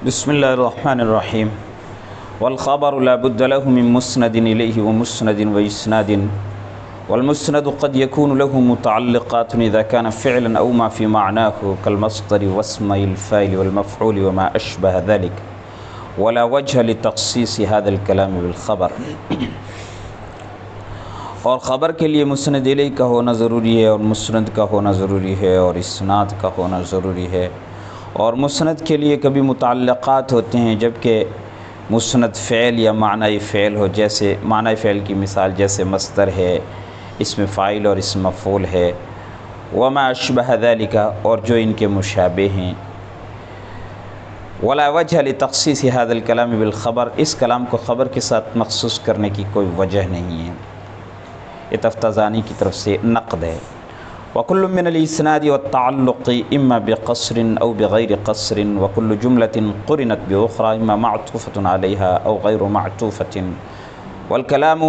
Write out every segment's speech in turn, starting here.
بسم اللہ الرحمن الرحیم والخبر لا بد له من مسند إليه ومسند وإسناد والمسند قد يكون له متعلقات إذا كان فعلا أو ما في معناه كالمصدر واسم الفاعل والمفعول وما أشبه ذلك ولا وجه لتخصيص هذا الكلام بالخبر۔ اور خبر کے لیے مسند الیہ کا ہونا ضروری ہے، اور مسند کا ہونا ضروری ہے، اور اسناد کا ہونا ضروری ہے۔ اور مسند کے لیے کبھی متعلقات ہوتے ہیں جبکہ مسند فعل یا معنی فعل ہو، جیسے معنی فعل کی مثال جیسے مصدر ہے، اسم فاعل اور اسم مفعول ہے، وما اشبہ ذلک، اور جو ان کے مشابہ ہیں۔ ولا وجہ لتخصیص هذا الكلام بالخبر، اس کلام کو خبر کے ساتھ مخصوص کرنے کی کوئی وجہ نہیں ہے۔ یہ تفتازانی کی طرف سے نقد ہے۔ وكل من الاسناد والتعلق اما بقصر او بغير قصر وكل جملة قرنت باخرى اما معطوفة عليها او غير معطوفة والكلام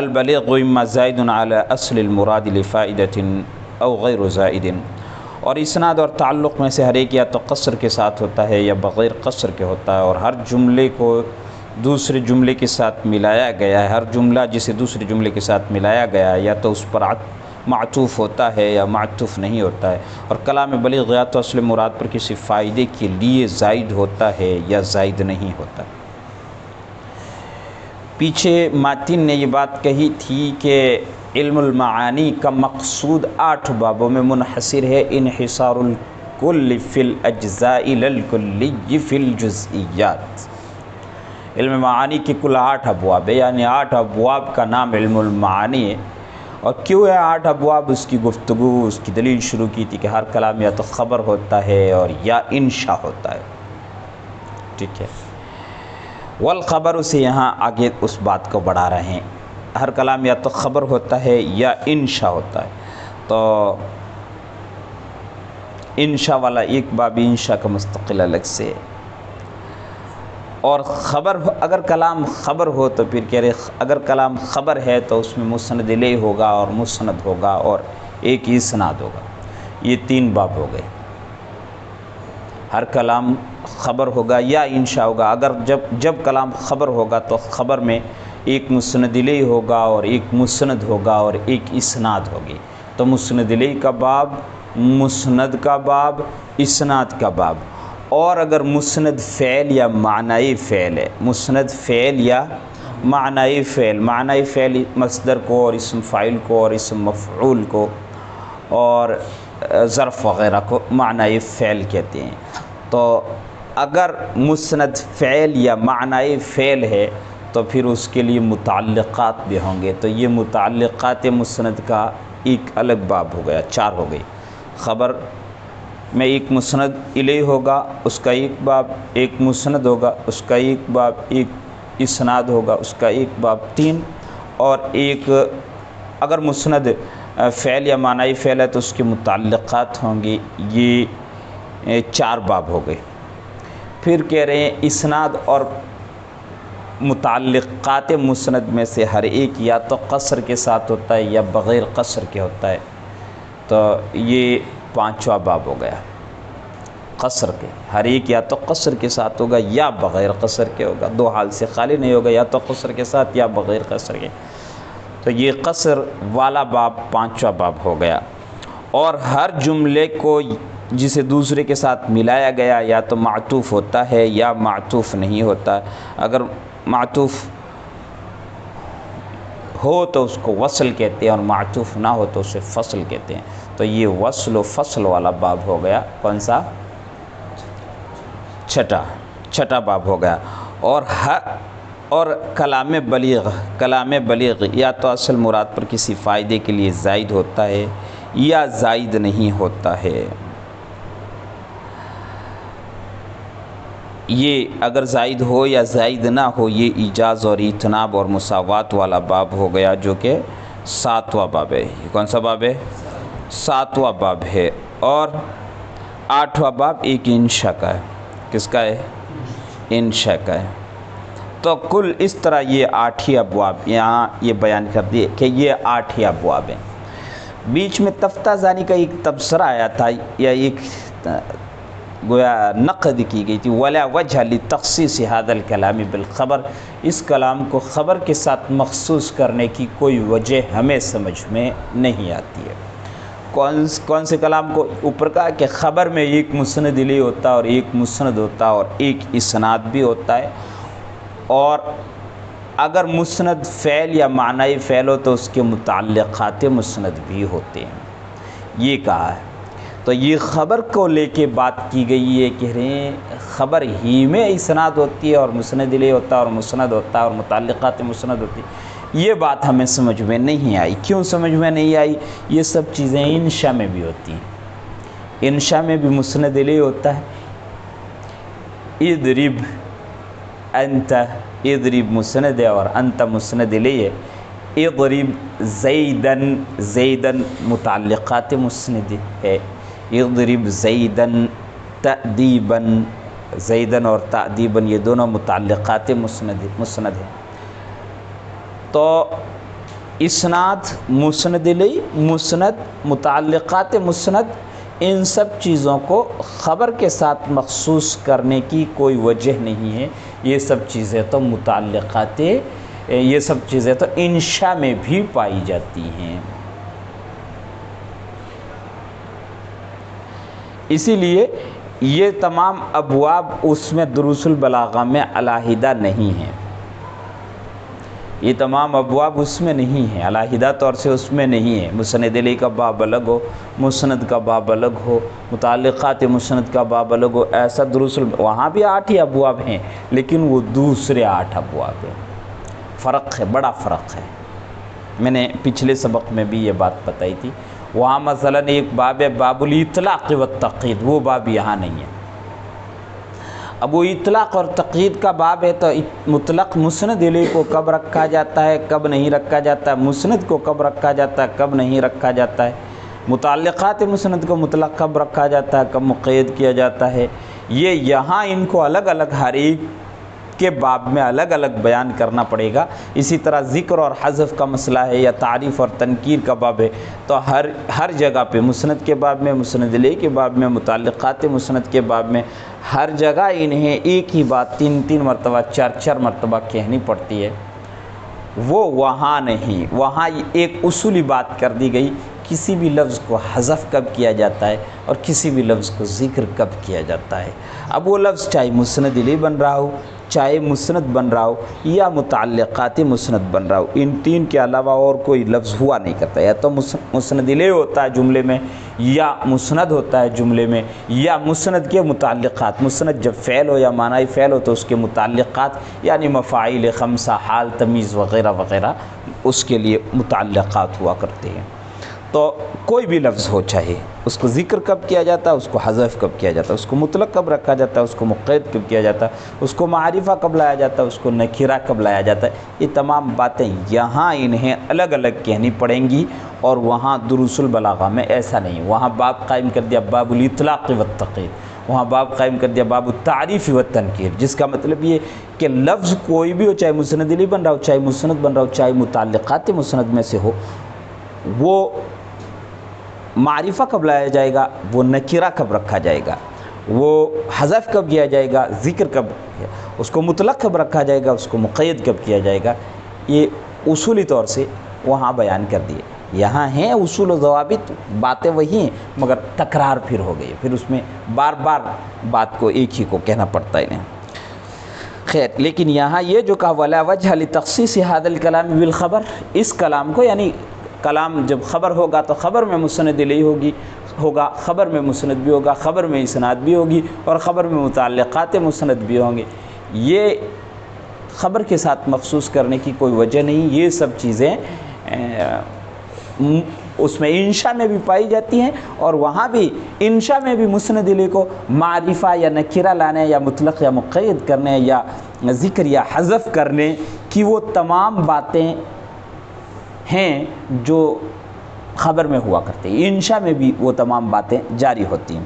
البليغ اما زائد على اصل المراد لفائدة او غير زائد۔ اور اسناد اور تعلق میں سے ہر ایک یا تو قصر کے ساتھ ہوتا ہے یا بغیر قصر کے ہوتا ہے، اور ہر جملے کو دوسرے جملے کے ساتھ ملایا گیا ہے، ہر جملہ جسے دوسرے جملے کے ساتھ ملایا گیا ہے یا تو اس پر معطوف ہوتا ہے یا معطوف نہیں ہوتا ہے، اور کلام بلیغ یا تو اصل مراد پر کسی فائدے کے لیے زائد ہوتا ہے یا زائد نہیں ہوتا۔ پیچھے ماتن نے یہ بات کہی تھی کہ علم المعانی کا مقصود 8 بابوں میں منحصر ہے، انحصار الکل فی الاجزاء للکلی فی الجزئیات۔ علم معانی کے کل 8 ابواب ہے، یعنی 8 ابواب کا نام علم المعانی ہے۔ اور کیوں ہے 8 ابواب؟ اس کی گفتگو، اس کی دلیل شروع کی تھی کہ ہر کلام یا تو خبر ہوتا ہے اور یا انشاء ہوتا ہے، ٹھیک ہے۔ والخبر سے یہاں آگے اس بات کو بڑھا رہے ہیں، ہر کلام یا تو خبر ہوتا ہے یا انشاء ہوتا ہے۔ تو انشاء والا ایک باب انشاء کا مستقل الگ سے ہے۔ اور خبر اگر کلام خبر ہو تو پھر کہہ رہے اگر کلام خبر ہے تو اس میں مسند الیہ ہوگا اور مسند ہوگا اور ایک اسناد ہوگا۔ یہ 3 باب ہو گئے۔ ہر کلام خبر ہوگا یا انشاء ہوگا۔ اگر جب کلام خبر ہوگا تو خبر میں ایک مسند الیہ ہوگا اور ایک مسند ہوگا اور ایک اسناد ہوگی۔ تو مسند الیہ کا باب، مسند کا باب، اسناد کا باب۔ اور اگر مسند فعل یا معنی فعل ہے، مسند فعل یا معنی فعل، معنی فعل مصدر کو اور اسم فاعل کو اور اسم مفعول کو اور ظرف وغیرہ کو معنی فعل کہتے ہیں۔ تو اگر مسند فعل یا معنی فعل ہے تو پھر اس کے لیے متعلقات بھی ہوں گے۔ تو یہ متعلقات مسند کا ایک الگ باب ہو گیا، 4 ہو گئی۔ خبر میں ایک مسند الیہ ہوگا، اس کا ایک باب، ایک مسند ہوگا اس کا ایک باب، ایک اسناد ہوگا اس کا ایک باب، 3۔ اور ایک اگر مسند فعل یا معنی فعل ہے تو اس کے متعلقات ہوں گے، یہ 4 باب ہو گئے۔ پھر کہہ رہے ہیں اسناد اور متعلقات مسند میں سے ہر ایک یا تو قصر کے ساتھ ہوتا ہے یا بغیر قصر کے ہوتا ہے۔ تو یہ 5واں باب ہو گیا قصر کے، ہر ایک یا تو قصر کے ساتھ ہوگا یا بغیر قصر کے ہوگا، 2 حال سے خالی نہیں ہوگا، یا تو قصر کے ساتھ یا بغیر قصر کے۔ تو یہ قصر والا باب 5واں باب ہو گیا۔ اور ہر جملے کو جسے دوسرے کے ساتھ ملایا گیا یا تو معطوف ہوتا ہے یا معطوف نہیں ہوتا۔ اگر معطوف ہو تو اس کو وصل کہتے ہیں اور معطوف نہ ہو تو اسے فصل کہتے ہیں۔ تو یہ وصل و فصل والا باب ہو گیا، کون سا؟ چھٹا باب ہو گیا۔ اور کلام بلیغ یا تو اصل مراد پر کسی فائدے کے لیے زائد ہوتا ہے یا زائد نہیں ہوتا ہے۔ یہ اگر زائد ہو یا زائد نہ ہو، یہ ایجاز اور اتناب اور مساوات والا باب ہو گیا، جو کہ 7واں باب ہے۔ یہ کون سا باب ہے؟ 7واں باب ہے۔ اور 8واں باب ایک انشاء کا ہے۔ کس کا ہے؟ انشاء کا ہے۔ تو کل اس طرح یہ 8 ہی ابواب یہاں یہ بیان کر دیے کہ یہ 8 ہی ابواب ہیں۔ بیچ میں تفتازانی کا ایک تبصرہ آیا تھا یا ایک گویا نقد کی گئی تھی، ولا وجہ لتخصیص هذا الکلام بالخبر، اس کلام کو خبر کے ساتھ مخصوص کرنے کی کوئی وجہ ہمیں سمجھ میں نہیں آتی ہے۔ کون سے کلام کو؟ اوپر کہا کہ خبر میں ایک مسند الیہ ہوتا ہے اور ایک مسند ہوتا ہے اور ایک اسناد بھی ہوتا ہے، اور اگر مسند فعل یا معنی فعل ہو تو اس کے متعلقات مسند بھی ہوتے ہیں، یہ کہا ہے۔ تو یہ خبر کو لے کے بات کی گئی ہے، کہہ رہے ہیں خبر ہی میں اسناد ہوتی ہے اور مسند الیہ ہوتا ہے اور مسند ہوتا ہے اور متعلقات مسند ہوتی ہے۔ یہ بات ہمیں سمجھ میں نہیں آئی۔ کیوں سمجھ میں نہیں آئی؟ یہ سب چیزیں انشاء میں بھی ہوتی ہیں، انشاء میں بھی مسند الیہ ہوتا ہے، اضرب انت، اضرب مسند ہے اور انت مسند الیہ ہے، اضرب زیدن، زیدن متعلقات مسند ہے، اضرب زیدن تأدیباً، زیدن اور تأدیباً یہ دونوں متعلقات مسند ہے۔ تو اسناد، مسند الیہ، مسند، متعلقات مسند، ان سب چیزوں کو خبر کے ساتھ مخصوص کرنے کی کوئی وجہ نہیں ہے۔ یہ سب چیزیں تو متعلقات، یہ سب چیزیں تو انشاء میں بھی پائی جاتی ہیں۔ اسی لیے یہ تمام ابواب اس میں دروس البلاغہ میں علیحدہ نہیں ہیں، یہ تمام ابواب اس میں نہیں ہیں، علیحدہ طور سے اس میں نہیں ہے۔ مسند الیہ کا باب الگ ہو، مسند کا باب الگ ہو، متعلقات مسند کا باب الگ ہو، ایسا وہاں بھی 8 ہی ابواب ہیں لیکن وہ دوسرے 8 ابواب ہیں۔ فرق ہے، بڑا فرق ہے۔ میں نے پچھلے سبق میں بھی یہ بات بتائی تھی۔ وہاں مثلا ایک باب ہے باب الاطلاق والتقیید، وہ باب یہاں نہیں ہے۔ اب وہ اطلاق اور تقیید کا باب ہے تو مطلق مسند الیہ کو کب رکھا جاتا ہے، کب نہیں رکھا جاتا ہے، مسند کو کب رکھا جاتا ہے، کب نہیں رکھا جاتا ہے، متعلقات مسند کو مطلق کب رکھا جاتا ہے، کب مقید کیا جاتا ہے، یہ یہاں ان کو الگ الگ ہر ایک کے باب میں الگ الگ بیان کرنا پڑے گا۔ اسی طرح ذکر اور حذف کا مسئلہ ہے یا تعریف اور تنکیر کا باب ہے تو ہر جگہ پہ مسند کے باب میں، مسند الیہ کے باب میں، متعلقات مسند کے باب میں، ہر جگہ انہیں ایک ہی بات 3 مرتبہ 4 مرتبہ کہنی پڑتی ہے۔ وہ وہاں نہیں، وہاں ایک اصولی بات کر دی گئی، کسی بھی لفظ کو حذف کب کیا جاتا ہے اور کسی بھی لفظ کو ذکر کب کیا جاتا ہے۔ اب وہ لفظ چاہے مسند الیہ بن رہا ہو، چاہے مسند بن رہا ہو یا متعلقات مسند بن رہا ہو، ان 3 کے علاوہ اور کوئی لفظ ہوا نہیں کرتا، یا تو مسند الیہ ہوتا ہے جملے میں، یا مسند ہوتا ہے جملے میں، یا مسند کے متعلقات، مسند جب فعل ہو یا معنی فعل ہو تو اس کے متعلقات یعنی مفاعیل 5، حال، تمیز وغیرہ وغیرہ اس کے لیے متعلقات ہوا کرتے ہیں۔ تو کوئی بھی لفظ ہو، چاہے اس کو ذکر کب کیا جاتا ہے، اس کو حذف کب کیا جاتا ہے، اس کو مطلق کب رکھا جاتا ہے، اس کو مقید کب کیا جاتا ہے، اس کو معرفہ کب لایا جاتا ہے، اس کو نکرہ کب لایا جاتا ہے، یہ تمام باتیں یہاں انہیں الگ الگ کہنی پڑیں گی، اور وہاں دروس البلاغہ میں ایسا نہیں۔ وہاں باب قائم کر دیا باب الاطلاق والتقیید، وہاں باب قائم کر دیا باب التعریف والتنکیر، جس کا مطلب یہ کہ لفظ کوئی بھی ہو، چاہے مسند الیہ بن رہا ہو، چاہے مسند بن رہا ہو، چاہے متعلقات مسند میں سے ہو، وہ معرفہ کب لایا جائے گا، وہ نکرہ کب رکھا جائے گا، وہ حذف کب کیا جائے گا، ذکر کب، اس کو مطلق کب رکھا جائے گا، اس کو مقید کب کیا جائے گا، یہ اصولی طور سے وہاں بیان کر دیے۔ یہاں ہیں اصول و ضوابط، باتیں وہی ہیں مگر تکرار پھر ہو گئی، پھر اس میں بار بار بات کو ایک ہی کو کہنا پڑتا ہے انہیں۔ خیر، لیکن یہاں یہ جو کہا ولا وجہ لتخصیص هذا الکلام بالخبر، اس کلام کو یعنی کلام جب خبر ہوگا تو خبر میں مسند الیہ ہوگا، خبر میں مسند بھی ہوگا، خبر میں اسناد بھی ہوگی، اور خبر میں متعلقات مسند بھی ہوں گے، یہ خبر کے ساتھ مخصوص کرنے کی کوئی وجہ نہیں۔ یہ سب چیزیں اس میں انشاء میں بھی پائی جاتی ہیں، اور وہاں بھی انشاء میں بھی مسند الیہ کو معرفہ یا نکرہ لانے یا مطلق یا مقید کرنے یا ذکر یا حذف کرنے کی وہ تمام باتیں ہیں جو خبر میں ہوا کرتے ہیں، انشاء میں بھی وہ تمام باتیں جاری ہوتی ہیں۔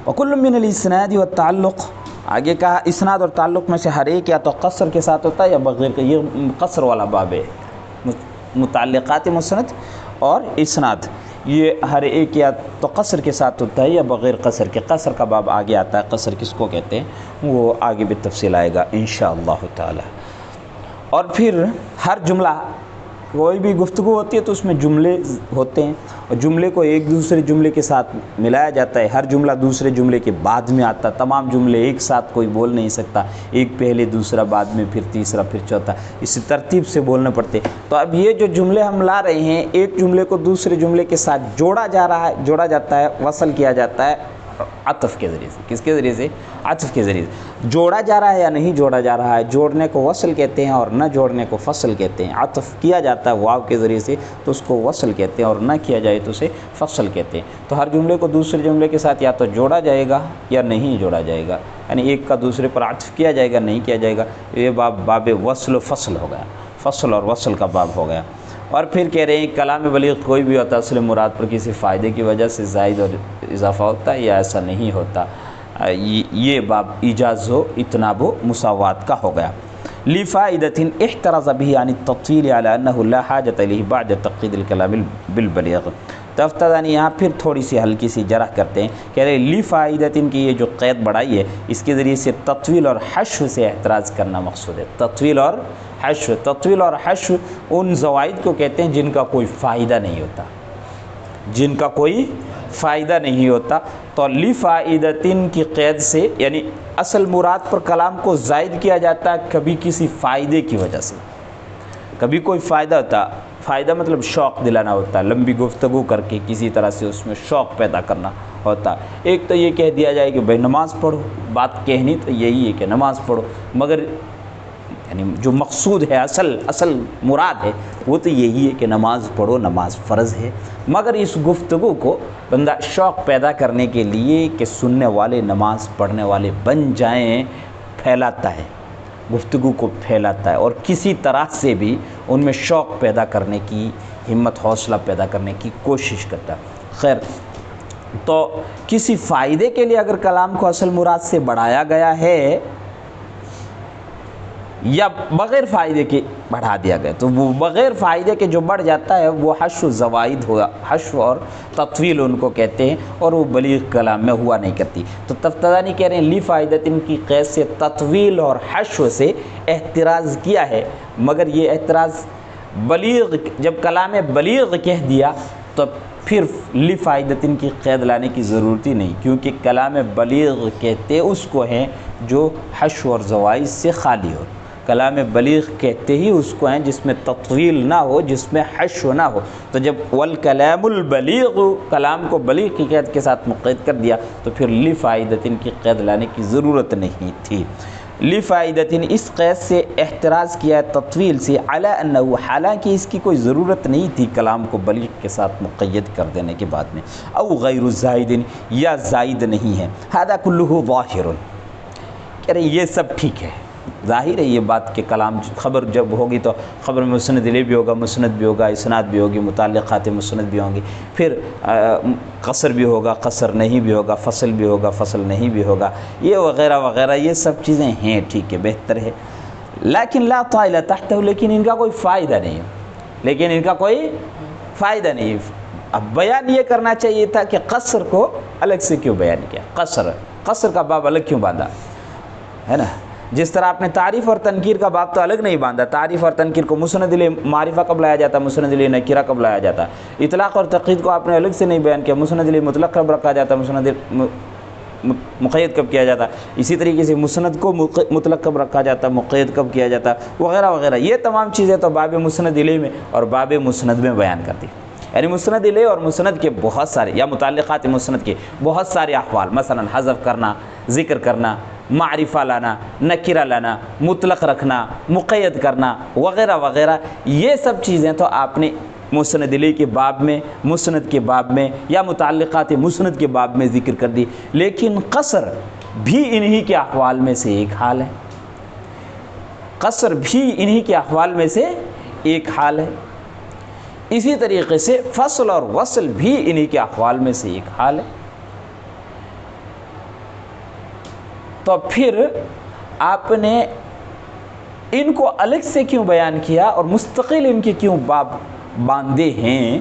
وکل من الاسناد والتعلق، آگے کہا اسناد اور تعلق میں سے ہر ایک یا تو قصر کے ساتھ ہوتا ہے یا بغیر کے، یہ قصر والا باب ہے، متعلقات مسند اور اسناد یہ ہر ایک یا تو قصر کے ساتھ ہوتا ہے یا بغیر قصر کے. قصر کا باب آگے آتا ہے، قصر کس کو کہتے ہیں وہ آگے بھی تفصیل آئے گا انشاءاللہ تعالی. اور پھر ہر جملہ، کوئی بھی گفتگو ہوتی ہے تو اس میں جملے ہوتے ہیں، اور جملے کو ایک دوسرے جملے کے ساتھ ملایا جاتا ہے. ہر جملہ دوسرے جملے کے بعد میں آتا ہے. تمام جملے ایک ساتھ کوئی بول نہیں سکتا، ایک پہلے دوسرا بعد میں پھر تیسرا پھر چوتھا، اسی ترتیب سے بولنا پڑتے. تو اب یہ جو جملے ہم لا رہے ہیں، ایک جملے کو دوسرے جملے کے ساتھ جوڑا جاتا ہے، وصل کیا جاتا ہے عطف کے ذریعے سے. کس کے ذریعے سے؟ عطف کے ذریعے سے. جوڑا جا رہا ہے یا نہیں جوڑا جا رہا ہے، جوڑنے کو وصل کہتے ہیں اور نہ جوڑنے کو فصل کہتے ہیں. عطف کیا جاتا ہے واو کے ذریعے سے تو اس کو وصل کہتے ہیں، اور نہ کیا جائے تو اسے فصل کہتے ہیں. تو ہر جملے کو دوسرے جملے کے ساتھ یا تو جوڑا جائے گا یا نہیں جوڑا جائے گا، یعنی ایک کا دوسرے پر عطف کیا جائے گا نہیں کیا جائے گا. یہ باب وصل و فصل ہو گیا، فصل اور وصل کا باب ہو گیا. اور پھر کہہ رہے ہیں کلام بلیغ کوئی بھی ہوتا ہے اصل مراد پر کسی فائدے کی وجہ سے زائد اور اضافہ ہوتا ہے یا ایسا نہیں ہوتا. یہ باب ایجاز و اتناب و مساوات کا ہو گیا. لِفَائِدَةٍ احترز به عن التطويل على أنه لا حاجة إليه بعد تقييد الكلام بالبلیغ. تو افتادانی یہاں پھر تھوڑی سی ہلکی سی جرح کرتے ہیں، کہہ رہے لِفَائِدَةٍ کی یہ جو قید بڑھائی ہے اس کے ذریعے سے تطویل اور حشو سے احتراز کرنا مقصود ہے. تطویل اور حشو، تطویل اور حشو ان زوائد کو کہتے ہیں جن کا کوئی فائدہ نہیں ہوتا، جن کا کوئی فائدہ نہیں ہوتا. تو لِفَائِدَةٍ کی قید سے یعنی اصل مراد پر کلام کو زائد کیا جاتا ہے کبھی کسی فائدے کی وجہ سے. کبھی کوئی فائدہ ہوتا، فائدہ مطلب شوق دلانا ہوتا ہے، لمبی گفتگو کر کے کسی طرح سے اس میں شوق پیدا کرنا ہوتا. ایک تو یہ کہہ دیا جائے کہ بھائی نماز پڑھو، بات کہنی تو یہی ہے کہ نماز پڑھو، مگر یعنی جو مقصود ہے اصل مراد ہے وہ تو یہی ہے کہ نماز پڑھو، نماز فرض ہے. مگر اس گفتگو کو بندہ شوق پیدا کرنے کے لیے کہ سننے والے نماز پڑھنے والے بن جائیں پھیلاتا ہے، گفتگو کو پھیلاتا ہے اور کسی طرح سے بھی ان میں شوق پیدا کرنے کی، ہمت حوصلہ پیدا کرنے کی کوشش کرتا ہے. خیر، تو کسی فائدے کے لیے اگر کلام کو اصل مراد سے بڑھایا گیا ہے یا بغیر فائدے کے بڑھا دیا گیا تو وہ بغیر فائدے کے جو بڑھ جاتا ہے وہ حشو زوائد ہوگا. حشو اور تطویل ان کو کہتے ہیں اور وہ بلیغ کلام میں ہوا نہیں کرتی. تو تفتزانی کہہ رہے ہیں لِفَائِدَةٍ کی قید سے تطویل اور حشو سے احتراز کیا ہے، مگر یہ احتراز بلیغ جب کلام بلیغ کہہ دیا تو پھر لِفَائِدَةٍ کی قید لانے کی ضرورت ہی نہیں، کیونکہ کلام بلیغ کہتے اس کو ہیں جو حشو اور زوائد سے خالی ہو. کلام بلیغ کہتے ہی اس کو ہیں جس میں تطویل نہ ہو، جس میں حشو نہ ہو. تو جب والکلام البلیغ کلام کو بلیغ کی قید کے ساتھ مقید کر دیا تو پھر لِفَائِدَةٍ کی قید لانے کی ضرورت نہیں تھی. لِفَائِدَةٍ اس قید سے احتراز کیا ہے تطویل سے، علی انہ حالانکہ اس کی کوئی ضرورت نہیں تھی کلام کو بلیغ کے ساتھ مقید کر دینے کے بعد میں، او غیر زائد یا زائد نہیں ہے. ھذا کلہ ظاہر، کہہ رہے یہ سب ٹھیک ہے، ظاہر ہے یہ بات کہ کلام خبر جب ہوگی تو خبر میں مسند الیہ بھی ہوگا، مسند بھی ہوگا، اسناد بھی ہوگی، متعلقات مسند بھی ہوں گی، پھر قصر بھی ہوگا، قصر نہیں بھی ہوگا، فصل بھی ہوگا، فصل نہیں بھی ہوگا، یہ وغیرہ وغیرہ یہ سب چیزیں ہیں، ٹھیک ہے، بہتر ہے. لیکن لا طائل تحتہ، لیکن ان کا کوئی فائدہ نہیں، لیکن ان کا کوئی فائدہ نہیں. اب بیان یہ کرنا چاہیے تھا کہ قصر کو الگ سے کیوں بیان کیا، قصر کا باب الگ کیوں باندھا ہے نا. جس طرح آپ نے تعریف اور تنکیر کا باب تو الگ نہیں باندھا، تعریف اور تنکیر کو مسند الیہ معرفہ کب لایا جاتا، مسند الیہ نکرہ کب لایا جاتا. اطلاق اور تقیید کو آپ نے الگ سے نہیں بیان کیا، مسند الیہ مطلق کب رکھا جاتا، مسند مقید کب کیا جاتا. اسی طریقے سے مسند کو مطلق کب رکھا جاتا، مقید کب کیا جاتا، وغیرہ وغیرہ. یہ تمام چیزیں تو باب مسند الیہ میں اور باب مسند میں بیان کرتی. یعنی مسند الیہ اور مسند کے بہت سارے یا متعلقات مسند کے بہت سارے احوال، مثلا حذف کرنا، ذکر کرنا، معرفہ لانا، نکرہ لانا، مطلق رکھنا، مقید کرنا، وغیرہ وغیرہ، یہ سب چیزیں تو آپ نے مسند الیہ کے باب میں، مسند کے باب میں یا متعلقات مسند کے باب میں ذکر کر دی. لیکن قصر بھی انہی کے احوال میں سے ایک حال ہے، قصر بھی انہی کے احوال میں سے ایک حال ہے. اسی طریقے سے فصل اور وصل بھی انہی کے احوال میں سے ایک حال ہے. تو پھر آپ نے ان کو الگ سے کیوں بیان کیا اور مستقل ان کے کیوں باب باندھے ہیں،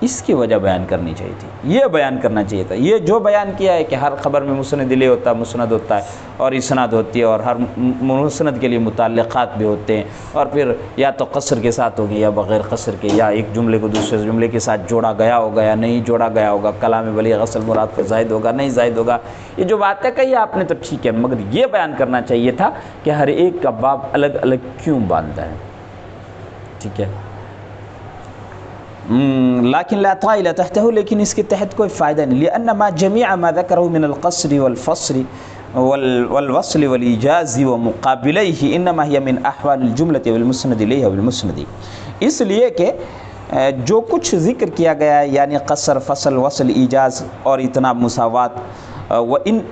اس کی وجہ بیان کرنی چاہیے تھی، یہ بیان کرنا چاہیے تھا۔ یہ جو بیان کیا ہے کہ ہر خبر میں مسند الیہ ہوتا ہے، مسند ہوتا ہے اور اسناد ہوتی ہے، اور ہر مسند کے لیے متعلقات بھی ہوتے ہیں، اور پھر یا تو قصر کے ساتھ ہوگی یا بغیر قصر کے، یا ایک جملے کو دوسرے جملے کے ساتھ جوڑا گیا ہوگا یا نہیں جوڑا گیا ہوگا، کلام بلیغ اصل مراد کو زائد ہوگا نہیں زائد ہوگا، یہ جو باتیں کہی آپ نے تو ٹھیک ہے، مگر یہ بیان کرنا چاہیے تھا کہ ہر ایک کا باب الگ الگ کیوں باندھا ہے، ٹھیک ہے۔ لیکن لا طائل تحتہ، لیکن اس کے تحت کوئی فائدہ نہیں، لأن ما جميع ما ذكره من القصر والفصل والوصل والإيجاز ومقابليه انما هي من احوال الجملة والمسند الیہ والمسند، اس لیے کہ جو کچھ ذکر کیا گیا ہے یعنی قصر، فصل، وصل، ایجاز اور اتناب، مساوات،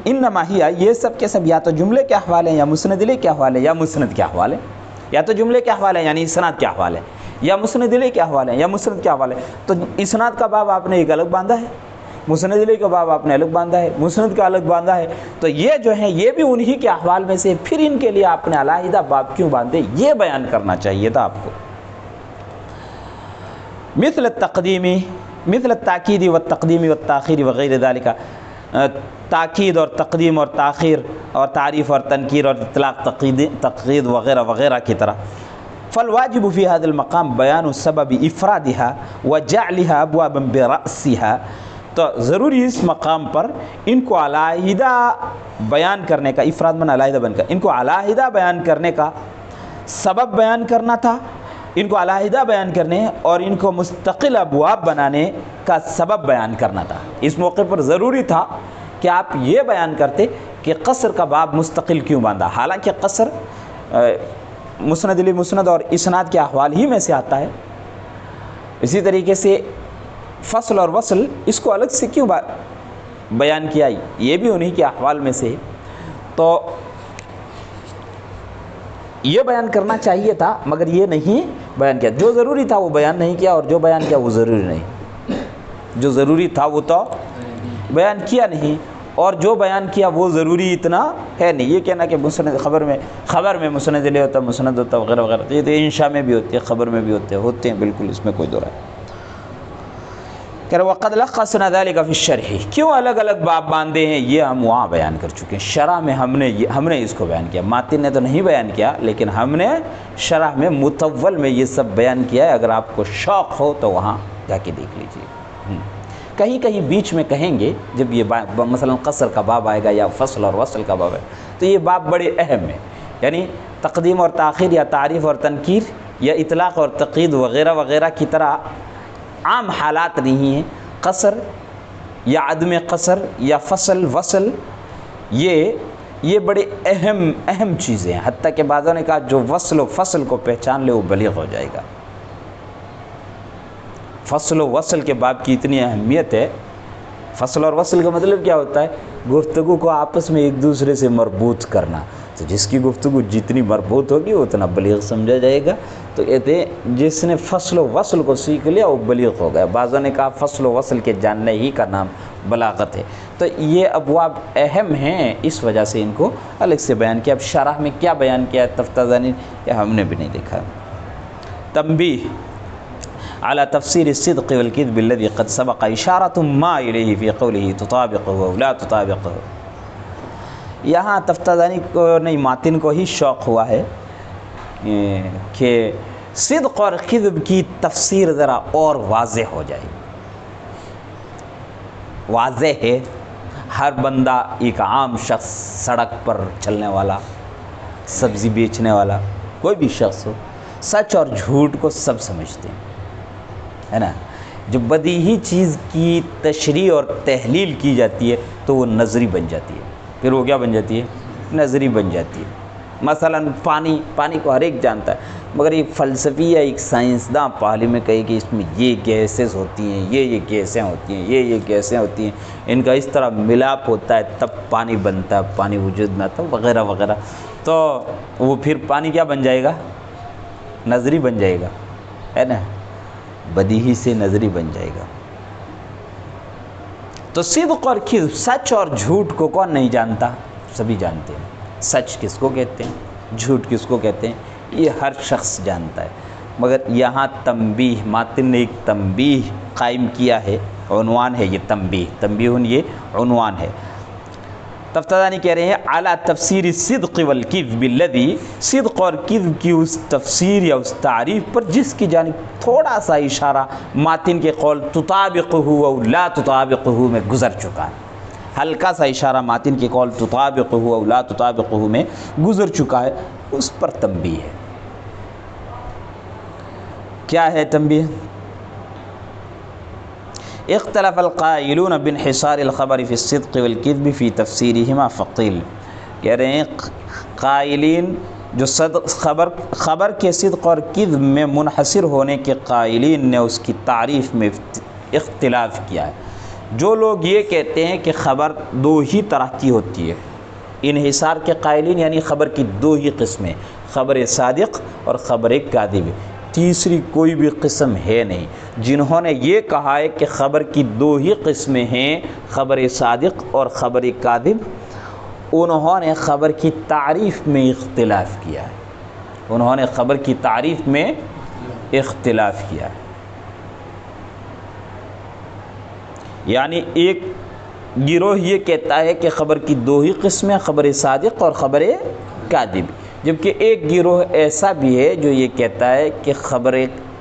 انما ہی یہ سب کے سب یا تو جملے کے احوال ہیں یا مسند الیہ کے احوال ہیں یا مسند کے احوال ہیں، یا تو جملے کے احوال ہیں یعنی اسناد کے احوال ہیں، یا مسند الیہ کے احوال ہیں یا مسند کے احوال ہیں۔ تو اسناد کا باب آپ نے ایک الگ باندھا ہے، مسند الیہ کا باب آپ نے الگ باندھا ہے، مسند کا الگ باندھا ہے، تو یہ جو ہیں یہ بھی انہی کے احوال میں سے، پھر ان کے لیے آپ نے علیحدہ باب کیوں باندھے، یہ بیان کرنا چاہیے تھا آپ کو۔ مثل التاکید والتقدیم والتاخیر وغیر ذالک، تاکید اور تقدیم اور تاخیر اور تعریف اور تنکیر اور اطلاق تقید وغیرہ وغیرہ کی طرح۔ فالواجب فی هذا المقام بیان سبب افرادها وجعلها ابوابا برأسها، تو ضروری اس مقام پر ان کو علیحدہ بیان کرنے کا، افراد من علیحدہ بن کر ان کو علیحدہ بیان کرنے کا سبب بیان کرنا تھا، ان کو علیحدہ بیان کرنے اور ان کو مستقل ابواب بنانے کا سبب بیان کرنا تھا۔ اس موقع پر ضروری تھا کہ آپ یہ بیان کرتے کہ قصر کا باب مستقل کیوں باندھا، حالانکہ قصر مسند الیہ، مسند اور اسناد کے احوال ہی میں سے آتا ہے، اسی طریقے سے فصل اور وصل اس کو الگ سے کیوں بیان کیا، یہ بھی انہی کے احوال میں سے، تو یہ بیان کرنا چاہیے تھا مگر یہ نہیں بیان کیا، جو ضروری تھا وہ بیان نہیں کیا، اور جو بیان کیا وہ ضروری نہیں، جو ضروری تھا وہ تو بیان کیا نہیں، اور جو بیان کیا وہ ضروری اتنا ہے نہیں۔ یہ کہنا کہ مسند خبر میں مسند الیہ ہوتا، مسند ہوتا وغیرہ وغیرہ، یہ تو انشاء میں بھی ہوتی ہے، خبر میں بھی ہوتے ہیں بالکل، اس میں کوئی دو رائے۔ کہ وقد لخصنا ذلك في الشرح، کیوں الگ الگ باب باندھے ہیں یہ ہم وہاں بیان کر چکے ہیں، شرح میں ہم نے اس کو بیان کیا، ماتن نے تو نہیں بیان کیا، لیکن ہم نے شرح میں مطول میں یہ سب بیان کیا ہے، اگر آپ کو شوق ہو تو وہاں جا کے دیکھ لیجیے۔ کہیں کہیں بیچ میں کہیں گے جب یہ مثلا قصر کا باب آئے گا یا فصل اور وصل کا باب ہے تو یہ باب بڑے اہم ہیں، یعنی تقدیم اور تاخیر یا تعریف اور تنکیر یا اطلاق اور تقید وغیرہ وغیرہ کی طرح عام حالات نہیں ہیں، قصر یا عدم قصر یا فصل وصل یہ بڑے اہم چیزیں ہیں، حتیٰ کہ بعضوں نے کہا جو وصل و فصل کو پہچان لے وہ بلیغ ہو جائے گا۔ فصل و وصل کے باب کی اتنی اہمیت ہے، فصل اور وصل کا مطلب کیا ہوتا ہے؟ گفتگو کو آپس میں ایک دوسرے سے مربوط کرنا، تو جس کی گفتگو جتنی مربوط ہوگی اتنا بلیغ سمجھا جائے گا، تو کہتے ہیں جس نے فصل و وصل کو سیکھ لیا وہ بلیغ ہو گیا۔ بعضوں نے کہا فصل و وصل کے جاننے ہی کا نام بلاغت ہے، تو یہ ابواب اہم ہیں، اس وجہ سے ان کو الگ سے بیان کیا۔ اب شرح میں کیا بیان کیا ہے تفتازانی، یہ ہم نے بھی نہیں دیکھا۔ تنبیہ على تفسیر الصدق والکذب الذي قد سبق اشارۃ ما الیہ فی قولہ تطابقہ او لا تطابقہ، یہاں تفتازانی کو نہیں ماتن کو ہی شوق ہوا ہے کہ صدق اور کذب کی تفسیر ذرا اور واضح ہو جائے۔ واضح ہے، ہر بندہ ایک عام شخص، سڑک پر چلنے والا، سبزی بیچنے والا، کوئی بھی شخص ہو، سچ اور جھوٹ کو سب سمجھتے ہیں، ہے نا۔ جو بدیہی چیز کی تشریح اور تحلیل کی جاتی ہے تو وہ نظری بن جاتی ہے، پھر وہ کیا بن جاتی ہے؟ نظری بن جاتی ہے۔ مثلا پانی کو ہر ایک جانتا ہے، مگر ایک فلسفی یا ایک سائنسداں پہلے میں کہے کہ اس میں یہ گیسز ہوتی ہیں، یہ گیسیں ہوتی ہیں، یہ گیسیں ہوتی ہیں، ان کا اس طرح ملاپ ہوتا ہے تب پانی بنتا ہے، پانی وجود میں آتا ہے وغیرہ وغیرہ، تو وہ پھر پانی کیا بن جائے گا؟ نظری بن جائے گا، ہے نا، بدیہی سے نظری بن جائے گا۔ تو صدق اور کذب، سچ اور جھوٹ کو کون نہیں جانتا؟ سبھی جانتے ہیں۔ سچ کس کو کہتے ہیں، جھوٹ کس کو کہتے ہیں، یہ ہر شخص جانتا ہے۔ مگر یہاں تنبیہ، ماتن نے ایک تنبیہ قائم کیا ہے، عنوان ہے یہ تنبیہ یہ عنوان ہے۔ تفتازانی کہہ رہے ہیں اعلیٰ تفسیر الصدق والکذب الذی، صدق اور کذب کی اس تفسیر یا اس تعریف پر جس کی جانب تھوڑا سا اشارہ ماتن کے قول تطابقہ او لا تطابقہ میں گزر چکا ہے، ہلکا سا اشارہ ماتن کے قول تطابقہ او لا تطابقہ میں گزر چکا ہے، اس پر تنبیہ ہے۔ کیا ہے تنبیہ؟ اختلف القائلون بانحصار الخبر فی الصدق والکذب فی تفسیرہما فقیل، کہہ رہے ہیں قائلین جو خبر کے صدق اور کذب میں منحصر ہونے کے قائلین نے اس کی تعریف میں اختلاف کیا ہے۔ جو لوگ یہ کہتے ہیں کہ خبر دو ہی طرح کی ہوتی ہے، انحصار کے قائلین یعنی خبر کی دو ہی قسمیں، خبر صادق اور خبر کاذب، تیسری کوئی بھی قسم ہے نہیں۔ جنہوں نے یہ کہا ہے کہ خبر کی دو ہی قسمیں ہیں، خبر صادق اور خبر کاذب، انہوں نے خبر کی تعریف میں اختلاف کیا ہے، خبر کی تعریف میں اختلاف کیا ہے۔ یعنی ایک گروہ یہ کہتا ہے کہ خبر کی دو ہی قسمیں، خبر صادق اور خبر کاذب، جبکہ ایک گروہ ایسا بھی ہے جو یہ کہتا ہے کہ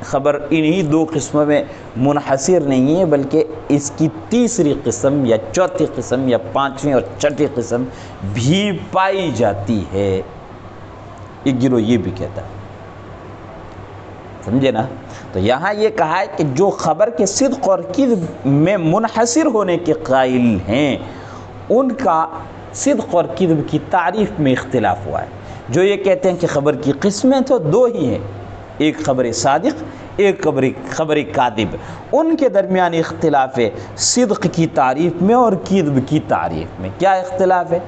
خبر انہی دو قسموں میں منحصر نہیں ہے، بلکہ اس کی تیسری قسم یا چوتھی قسم یا پانچویں اور چھٹی قسم بھی پائی جاتی ہے۔ ایک گروہ یہ بھی کہتا ہے، سمجھے نا؟ تو یہاں یہ کہا ہے کہ جو خبر کے صدق اور کذب میں منحصر ہونے کے قائل ہیں، ان کا صدق اور کذب کی تعریف میں اختلاف ہوا ہے۔ جو یہ کہتے ہیں کہ خبر کی قسمیں تو دو ہی ہیں، ایک خبر صادق ایک خبر کاذب، ان کے درمیان اختلاف ہے صدق کی تعریف میں اور کذب کی تعریف میں۔ کیا اختلاف ہے؟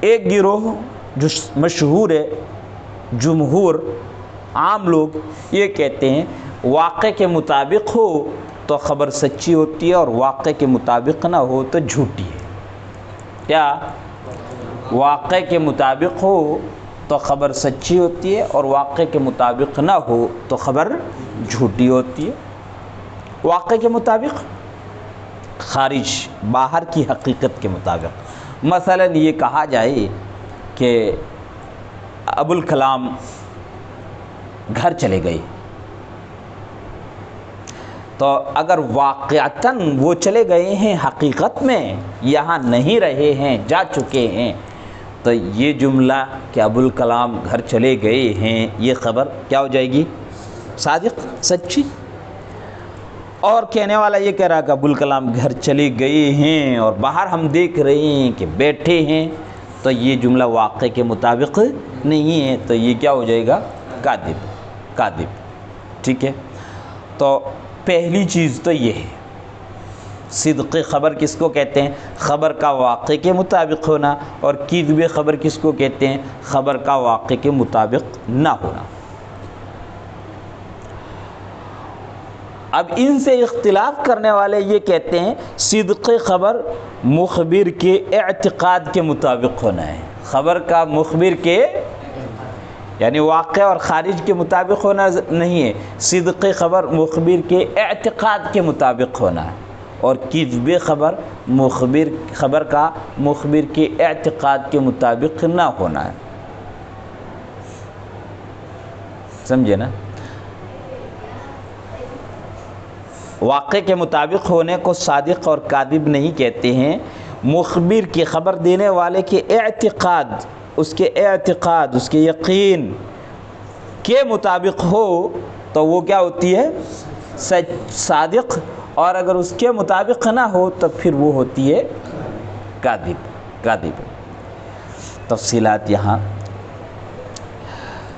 ایک گروہ جو مشہور ہے، جمہور عام لوگ یہ کہتے ہیں واقع کے مطابق ہو تو خبر سچی ہوتی ہے اور واقع کے مطابق نہ ہو تو جھوٹی ہے۔ کیا؟ واقع کے مطابق ہو تو خبر سچی ہوتی ہے اور واقع کے مطابق نہ ہو تو خبر جھوٹی ہوتی ہے۔ واقع کے مطابق خارج، باہر کی حقیقت کے مطابق، مثلا یہ کہا جائے کہ ابوالکلام گھر چلے گئے، تو اگر واقعتاً وہ چلے گئے ہیں، حقیقت میں یہاں نہیں رہے ہیں، جا چکے ہیں، تو یہ جملہ کہ ابوالکلام گھر چلے گئے ہیں، یہ خبر کیا ہو جائے گی؟ صادق، سچی۔ اور کہنے والا یہ کہہ رہا کہ ابوالکلام گھر چلے گئے ہیں اور باہر ہم دیکھ رہے ہیں کہ بیٹھے ہیں، تو یہ جملہ واقع کے مطابق نہیں ہے، تو یہ کیا ہو جائے گا؟ کاذب۔ ٹھیک ہے، تو پہلی چیز تو یہ ہے، صدق خبر کس کو کہتے ہیں؟ خبر کا واقع کے مطابق ہونا، اور کذب خبر کس کو کہتے ہیں؟ خبر کا واقع کے مطابق نہ ہونا۔ اب ان سے اختلاف کرنے والے یہ کہتے ہیں صدق خبر مخبر کے اعتقاد کے مطابق ہونا ہے، خبر کا مخبر کے یعنی واقع اور خارج کے مطابق ہونا نہیں ہے، صدق خبر مخبر کے اعتقاد کے مطابق ہونا ہے، اور کذب خبر کا مخبر کے اعتقاد کے مطابق نہ ہونا ہے۔ سمجھے نا؟ واقع کے مطابق ہونے کو صادق اور کاذب نہیں کہتے ہیں، مخبر کی خبر دینے والے کے اعتقاد، اس کے یقین کے مطابق ہو تو وہ کیا ہوتی ہے؟ صادق، اور اگر اس کے مطابق نہ ہو تو پھر وہ ہوتی ہے کاذب۔ تفصیلات یہاں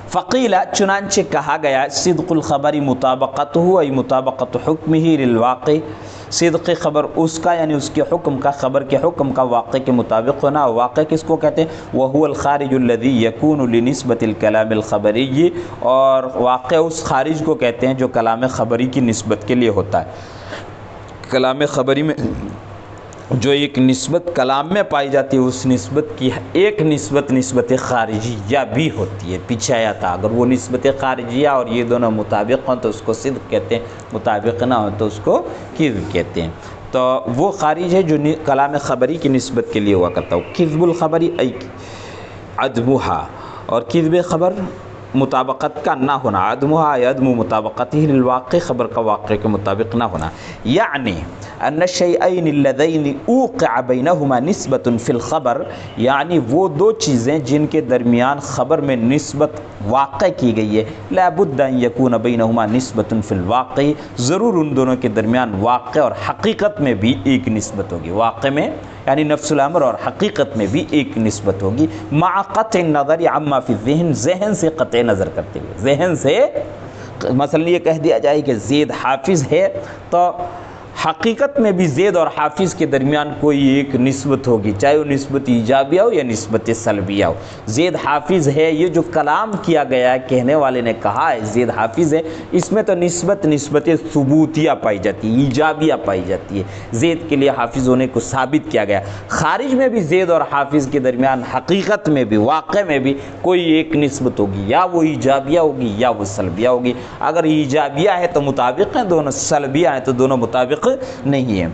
فقیلہ، چنانچہ کہا گیا صدق الخبر مطابقتہ ای مطابقت حکمہ للواقع، صدق خبر اس کا یعنی اس کے حکم کا، خبر کے حکم کا واقع کے مطابق ہونا۔ واقع کس کو کہتے ہیں؟ وہو الخارج الذی یکون لنسبت الکلام الخبری، اور واقع اس خارج کو کہتے ہیں جو کلام خبری کی نسبت کے لیے ہوتا ہے۔ کلام خبری میں جو ایک نسبت کلام میں پائی جاتی ہے اس نسبت کی ایک نسبت خارجیہ بھی ہوتی ہے، پیچھے آیا تھا، اگر وہ نسبت خارجیہ اور یہ دونوں مطابق ہوں تو اس کو صدق کہتے ہیں، مطابق نہ ہو تو اس کو کذب کہتے ہیں۔ تو وہ خارج ہے جو کلام خبری کی نسبت کے لیے ہوا کرتا ہو۔ کذب الخبری ای عدمہا، اور کذب خبر مطابقت کا نہ ہونا، عدمہا عدم مطابقت ہی للواقع، خبر کا واقع کے مطابق نہ ہونا، یعنی ان الشیئین اللذین اوقع بینہما نسبت فی الخبر، یعنی وہ دو چیزیں جن کے درمیان خبر میں نسبت واقع کی گئی ہے، لا بد ان یکون بینہما نسبت فی الواقع، ضرور ان دونوں کے درمیان واقع اور حقیقت میں بھی ایک نسبت ہوگی، واقع میں یعنی نفس الامر اور حقیقت میں بھی ایک نسبت ہوگی، مع قطع النظر عما فی الذہن، ذہن سے قطع نظر کرتے ہوئے، ذہن سے مثلا یہ کہہ دیا جائے کہ زید حافظ ہے تو حقیقت میں بھی زید اور حافظ کے درمیان کوئی ایک نسبت ہوگی، چاہے وہ نسبت ایجابیہ ہو یا نسبت سلبیہ ہو۔ زید حافظ ہے، یہ جو کلام کیا گیا ہے، کہنے والے نے کہا ہے زید حافظ ہے، اس میں تو نسبت ثبوتیہ پائی جاتی ہے، ایجابیہ پائی جاتی ہے، زید کے لیے حافظ ہونے کو ثابت کیا گیا۔ خارج میں بھی زید اور حافظ کے درمیان حقیقت میں بھی واقع میں بھی کوئی ایک نسبت ہوگی، یا وہ ایجابیہ ہوگی یا وہ سلبیہ ہوگی۔ اگر ایجابیہ ہے تو مطابق ہیں دونوں، سلبیہ ہیں تو دونوں مطابق نہیں ہے،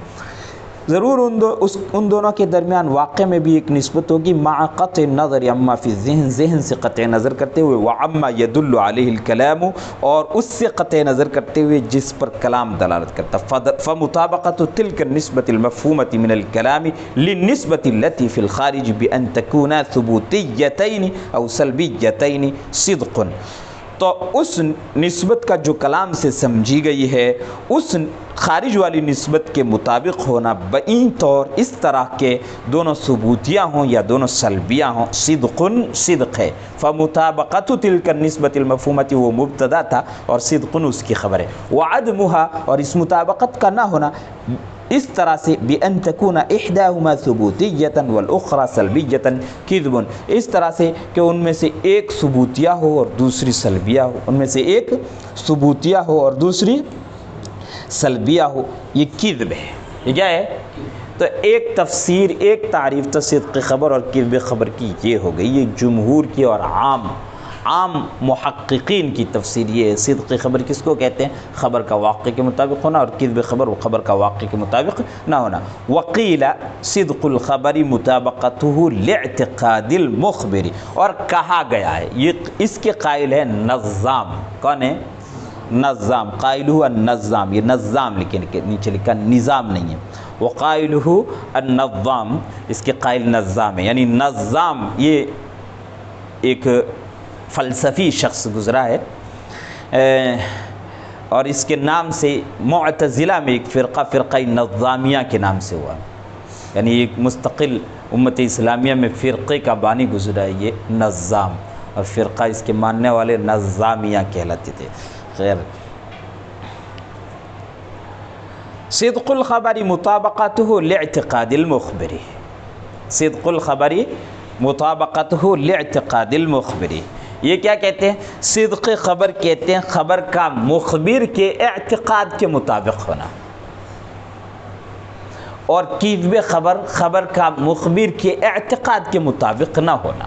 ضرور ان دونوں کے درمیان واقع میں بھی ایک نسبت ہوگی، مع قطع النظر عما فی الذہن، ذہن سے قطع نظر کرتے ہوئے، وعما يدل علیہ الکلام، اور اس سے قطع نظر کرتے ہوئے جس پر کلام دلالت کرتا، فمطابقت تلک النسبۃ المفہومۃ من الکلام للنسبۃ التي فی الخارج بان تکونا ثبوتیتین او سلبیتین صدق، تو اس نسبت کا جو کلام سے سمجھی گئی ہے اس خارج والی نسبت کے مطابق ہونا بعین طور اس طرح کے دونوں ثبوتیہ ہوں یا دونوں سلبیہ ہوں، صدق ہے۔ فمطابقت تلک النسبۃ المفہومۃ، وہ مبتدا تھا اور صدق اس کی خبر ہے، وعدمها، اور اس مطابقت کا نہ ہونا اس طرح سے بأن تكون احداهما ثبوتیۃ والاخرى سلبیۃ کذب، اس طرح سے کہ ان میں سے ایک ثبوتیہ ہو اور دوسری سلبیہ ہو، ان میں سے ایک ثبوتیہ ہو اور دوسری سلبیہ ہو، یہ کذب ہے، یہ کیا ہے؟ تو ایک تفسیر، ایک تعریف تو صدق خبر اور کذب خبر کی یہ ہو گئی، یہ جمہور کی اور عام محققین کی تفسیر یہ ہے۔ صدق خبر کس کو کہتے ہیں؟ خبر کا واقع کے مطابق ہونا، اور کذب خبر وہ خبر کا واقع کے مطابق نہ ہونا۔ وقیل صدق الخبر مطابقته لاعتقاد المخبر، اور کہا گیا ہے، یہ اس کے قائل ہے نظام، کون ہے؟ نظام، قائلہ النظام، یہ نظام نیچے لکھا نظام نہیں ہے، وقائلہ النظام، اس کے قائل نظام ہے، یعنی نظام یہ ایک فلسفی شخص گزرا ہے، اور اس کے نام سے معتزلہ میں ایک فرقہ نظامیہ کے نام سے ہوا، یعنی ایک مستقل امت اسلامیہ میں فرقے کا بانی گزرا ہے یہ نظام، اور فرقہ اس کے ماننے والے نظامیہ کہلاتے تھے۔ خیر، صدق الخبر مطابقته لاعتقاد المخبر، صدق الخبر مطابقته لاعتقاد المخبر، یہ کیا کہتے ہیں؟ صدق خبر کہتے ہیں خبر کا مخبر کے اعتقاد کے مطابق ہونا، اور کذب خبر خبر کا مخبر کے اعتقاد کے مطابق نہ ہونا۔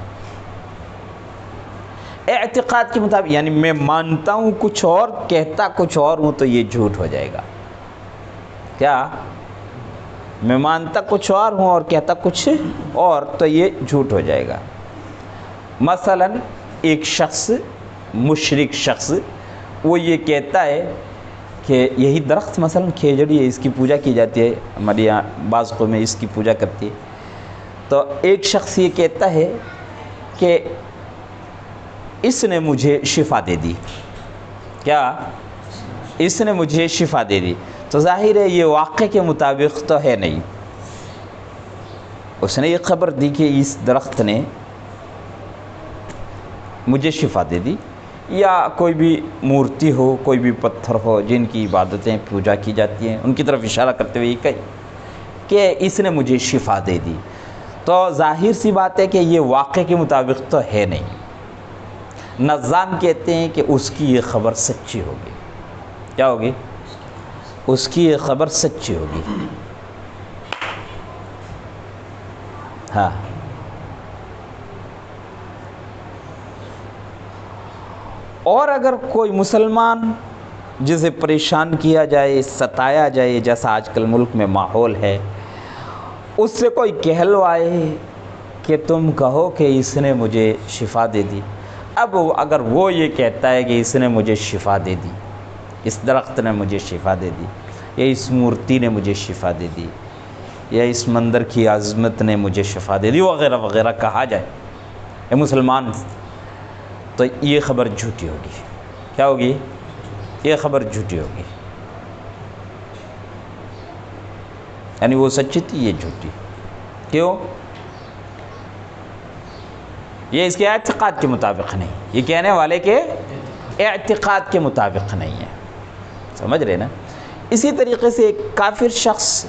اعتقاد کے مطابق یعنی میں مانتا ہوں کچھ اور کہتا کچھ اور ہوں تو یہ جھوٹ ہو جائے گا۔ کیا؟ میں مانتا کچھ اور ہوں اور کہتا کچھ اور تو یہ جھوٹ ہو جائے گا۔ مثلا ایک شخص، مشرک شخص، وہ یہ کہتا ہے کہ یہی درخت مثلا کھجڑی ہے، اس کی پوجا کی جاتی ہے، ہمارے یہاں بعض قومیں اس کی پوجا کرتی ہے، تو ایک شخص یہ کہتا ہے کہ اس نے مجھے شفا دے دی، کیا؟ اس نے مجھے شفا دے دی، تو ظاہر ہے یہ واقع کے مطابق تو ہے نہیں، اس نے یہ خبر دی کہ اس درخت نے مجھے شفا دے دی، یا کوئی بھی مورتی ہو، کوئی بھی پتھر ہو جن کی عبادتیں پوجا کی جاتی ہیں، ان کی طرف اشارہ کرتے ہوئے یہ کہی کہ اس نے مجھے شفا دے دی، تو ظاہر سی بات ہے کہ یہ واقع کے مطابق تو ہے نہیں۔ نظام کہتے ہیں کہ اس کی یہ خبر سچی ہوگی، کیا ہوگی؟ اس کی یہ خبر سچی ہوگی، ہاں اور اگر کوئی مسلمان جسے پریشان کیا جائے، ستایا جائے، جیسا آج کل ملک میں ماحول ہے، اس سے کوئی کہلوائے کہ تم کہو کہ اس نے مجھے شفا دے دی، اب اگر وہ یہ کہتا ہے کہ اس نے مجھے شفا دے دی، اس درخت نے مجھے شفا دے دی، یا اس مورتی نے مجھے شفا دے دی، یا اس مندر کی عظمت نے مجھے شفا دے دی وغیرہ وغیرہ کہا جائے اے مسلمان، تو یہ خبر جھوٹی ہوگی۔ کیا ہوگی؟ یہ خبر جھوٹی ہوگی، یعنی وہ سچی تھی، یہ جھوٹی۔ کیوں؟ یہ اس کے اعتقاد کے مطابق نہیں، یہ کہنے والے کے اعتقاد کے مطابق نہیں ہے، سمجھ رہے نا؟ اسی طریقے سے ایک کافر شخص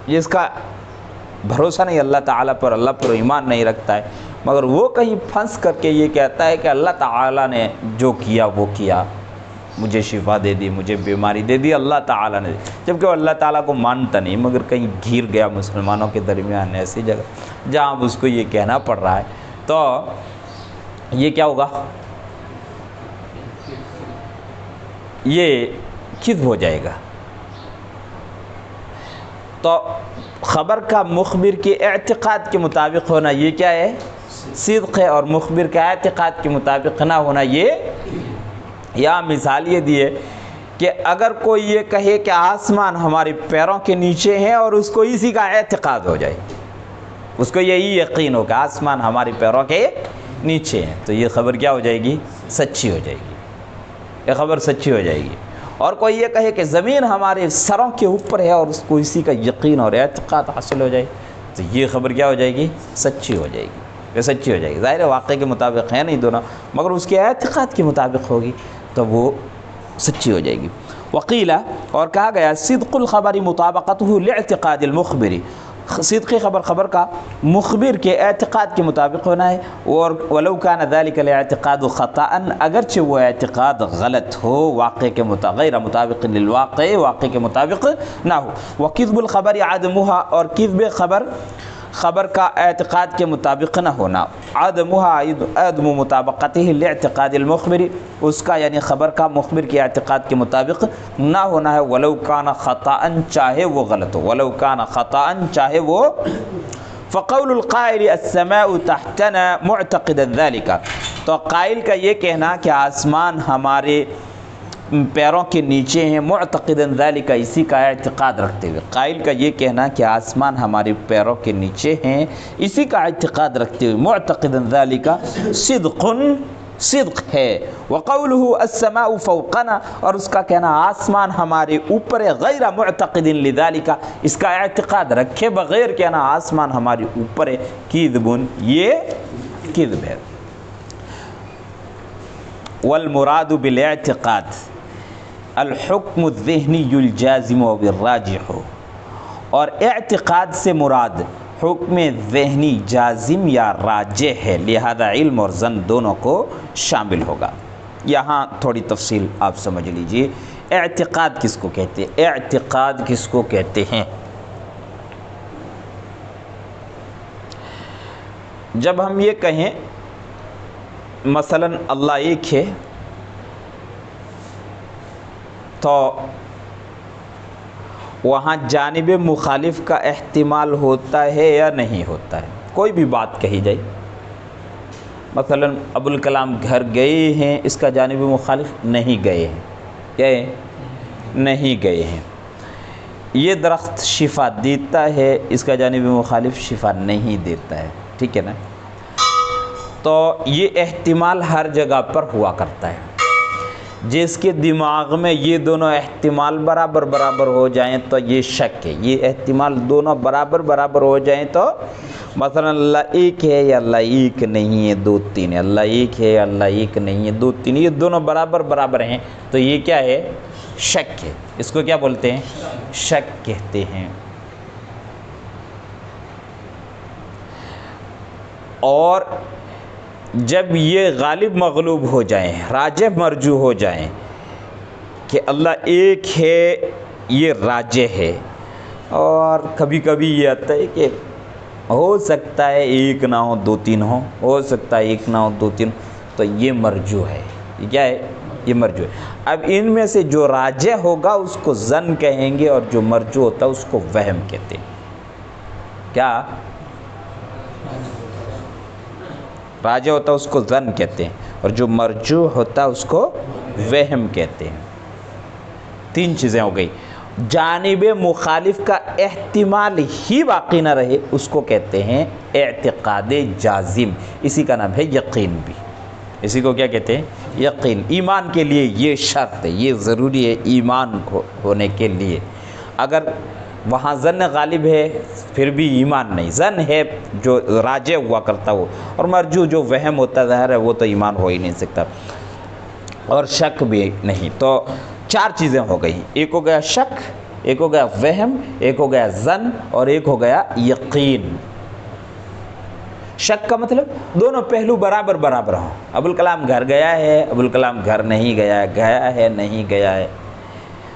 جس کا بھروسہ نہیں اللہ تعالیٰ پر، اللہ پر ایمان نہیں رکھتا ہے، مگر وہ کہیں پھنس کر کے یہ کہتا ہے کہ اللہ تعالیٰ نے جو کیا وہ کیا، مجھے شفا دے دی، مجھے بیماری دے دی اللہ تعالیٰ نے، جبکہ وہ اللہ تعالیٰ کو مانتا نہیں، مگر کہیں گھیر گیا مسلمانوں کے درمیان ایسی جگہ جہاں اس کو یہ کہنا پڑ رہا ہے، تو یہ کیا ہوگا؟ یہ کذب ہو جائے گا۔ تو خبر کا مخبر کے اعتقاد کے مطابق ہونا یہ کیا ہے؟ صدق ہے، اور مخبر کا اعتقاد کے مطابق نہ ہونا یہ، یا مثال یہ دی ہے کہ اگر کوئی یہ کہے کہ آسمان ہمارے پیروں کے نیچے ہیں اور اس کو اسی کا اعتقاد ہو جائے، اس کو یہی یقین ہو کہ آسمان ہمارے پیروں کے نیچے ہیں، تو یہ خبر کیا ہو جائے گی؟ سچی ہو جائے گی، یہ خبر سچی ہو جائے گی۔ اور کوئی یہ کہے کہ زمین ہمارے سروں کے اوپر ہے اور اس کو اسی کا یقین اور اعتقاد حاصل ہو جائے، تو یہ خبر کیا ہو جائے گی؟ سچی ہو جائے گی، یہ سچی ہو جائے گی۔ ظاہر واقعے کے مطابق ہے نہیں دونوں، مگر اس کے اعتقاد کے مطابق ہوگی تو وہ سچی ہو جائے گی۔ وقیلہ، اور کہا گیا صدق الخبر مطابقتہ لاعتقاد المخبر، صدقی خبر کا مخبر کے اعتقاد کے مطابق ہونا ہے، اور ولو کان ذلك الاعتقاد خطأ، اگرچہ وہ اعتقاد غلط ہو، واقع کے غیر مطابق للواقع، واقع کے مطابق نہ ہو۔ وکذب الخبر عدمها، اور کذب خبر کا اعتقاد کے مطابق نہ ہونا، عدم مطابقتہ لاعتقاد المخبر، اس کا یعنی خبر کا مخبر کے اعتقاد کے مطابق نہ ہونا ہے، ولو کان خطأ، چاہے وہ غلط ہو، ولو کان خطأ، چاہے وہ۔ فقول القائل السماء تحتنا معتقدا ذلك، تو قائل کا یہ کہنا کہ آسمان ہمارے پیروں کے نیچے ہیں، معتقدا ذلك، اسی کا اعتقاد رکھتے ہوئے، قائل کا یہ کہنا کہ آسمان ہمارے پیروں کے نیچے ہیں، اسی کا اعتقاد رکھتے ہوئے، معتقدا ذلك، صدق ہے۔ وقوله السماء فوقنا، اور اس کا کہنا آسمان ہمارے اوپر ہے، غیر معتقد لذلك، اس کا اعتقاد رکھے بغیر کہنا آسمان ہمارے اوپر ہے، کذب، یہ کذب ہے۔ والمراد بالاعتقاد الحکم الذہنی الجازم والراجح، اور اعتقاد سے مراد حکم ذہنی جازم یا راجح ہے، لہذا علم اور ظن دونوں کو شامل ہوگا۔ یہاں تھوڑی تفصیل آپ سمجھ لیجئے، اعتقاد کس کو کہتے ہیں؟ اعتقاد کس کو کہتے ہیں؟ جب ہم یہ کہیں مثلا اللہ ایک ہے، تو وہاں جانب مخالف کا احتمال ہوتا ہے یا نہیں ہوتا ہے؟ کوئی بھی بات کہی جائے، مثلا ابوالکلام گھر گئے ہیں، اس کا جانب مخالف نہیں گئے ہیں، گئے نہیں گئے ہیں۔ یہ درخت شفا دیتا ہے، اس کا جانب مخالف شفا نہیں دیتا ہے، ٹھیک ہے نا؟ تو یہ احتمال ہر جگہ پر ہوا کرتا ہے، جس کے دماغ میں یہ دونوں احتمال برابر ہو جائیں تو یہ شک ہے، یہ احتمال دونوں برابر ہو جائیں تو مثلا اللہ ایک ہے یا اللہ ایک نہیں ہے، دو تین ہے، اللہ ایک ہے یا اللہ ایک نہیں ہے، دو تین، یہ دونوں برابر ہیں، تو یہ کیا ہے؟ شک ہے۔ اس کو کیا بولتے ہیں؟ شک کہتے ہیں۔ اور جب یہ غالب مغلوب ہو جائیں، راجح مرجوح ہو جائیں کہ اللہ ایک ہے، یہ راجح ہے، اور کبھی کبھی یہ آتا ہے کہ ہو سکتا ہے ایک نہ ہو دو تین ہو سکتا ہے ایک نہ ہو دو تین، تو یہ مرجو ہے. یہ کیا ہے؟ یہ مرجو ہے. اب ان میں سے جو راجح ہوگا اس کو ظن کہیں گے، اور جو مرجو ہوتا ہے اس کو وہم کہتے ہیں. کیا راجح ہوتا ہے اس کو ظن کہتے ہیں، اور جو مرجو ہوتا ہے اس کو وہم کہتے ہیں. تین چیزیں ہو گئی. جانب مخالف کا احتمال ہی باقی نہ رہے اس کو کہتے ہیں اعتقاد جازم. اسی کا نام ہے یقین بھی. اسی کو کیا کہتے ہیں؟ یقین. ایمان کے لیے یہ شرط ہے، یہ ضروری ہے ایمان ہونے کے لیے. اگر وہاں ظن غالب ہے پھر بھی ایمان نہیں. ظن ہے جو راجع ہوا کرتا ہو، اور مرجو جو وہم ہوتا ظاہر ہے وہ تو ایمان ہو ہی نہیں سکتا، اور شک بھی نہیں. تو چار چیزیں ہو گئی. ایک ہو گیا شک، ایک ہو گیا وہم، ایک ہو گیا ظن، اور ایک ہو گیا یقین. شک کا مطلب دونوں پہلو برابر برابر ہوں. ابوالکلام گھر گیا ہے، ابوالکلام گھر نہیں گیا ہے، گیا ہے نہیں گیا ہے.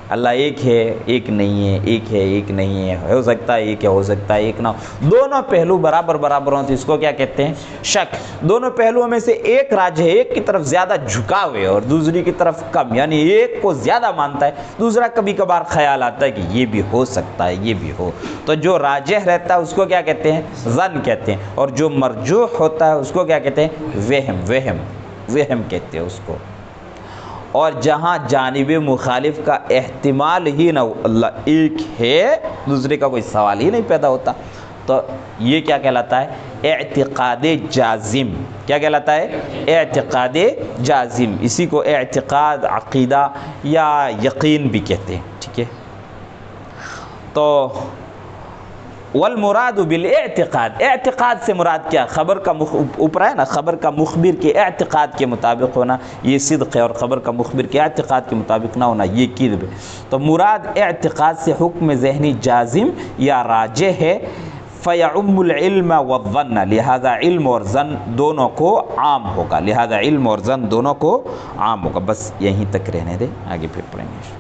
اللہ ایک ہے ایک نہیں ہے، ایک ہے ایک نہیں ہے، ہو سکتا ہے ایک ہے ہو سکتا ہے ایک نہ ہو. دونوں پہلو برابر برابر ہوں تو اس کو کیا کہتے ہیں؟ شک. دونوں پہلوؤں میں سے ایک راجح ہے، ایک کی طرف زیادہ جھکاؤ ہے اور دوسری کی طرف کم، یعنی ایک کو زیادہ مانتا ہے، دوسرا کبھی کبھار خیال آتا ہے کہ یہ بھی ہو سکتا ہے یہ بھی ہو. تو جو راجح رہتا ہے اس کو کیا کہتے ہیں؟ ظن کہتے ہیں. اور جو مرجوح ہوتا ہے اس کو کیا کہتے ہیں؟ وہم کہتے ہیں اس کو. اور جہاں جانب مخالف کا احتمال ہی نہ ہو، اللہ ایک ہے، دوسرے کا کوئی سوال ہی نہیں پیدا ہوتا، تو یہ کیا کہلاتا ہے؟ اعتقاد جازم. کیا کہلاتا ہے؟ اعتقاد جازم. اسی کو اعتقاد، عقیدہ یا یقین بھی کہتے ہیں. ٹھیک ہے. تو والمراد بالاعتقاد، اعتقاد سے مراد کیا؟ خبر کا اوپر ہے نا، خبر کا مخبر کے اعتقاد کے مطابق ہونا یہ صدق ہے، اور خبر کا مخبر کے اعتقاد کے مطابق نہ ہونا یہ کذب ہے. تو مراد اعتقاد سے حکم ذہنی جازم یا راجح ہے. فیعم العلم والظن، لہذا علم اور ظن دونوں کو عام ہوگا. لہذا علم اور ظن دونوں کو عام ہوگا. بس یہیں تک رہنے دے، آگے پھر پڑھیں گے.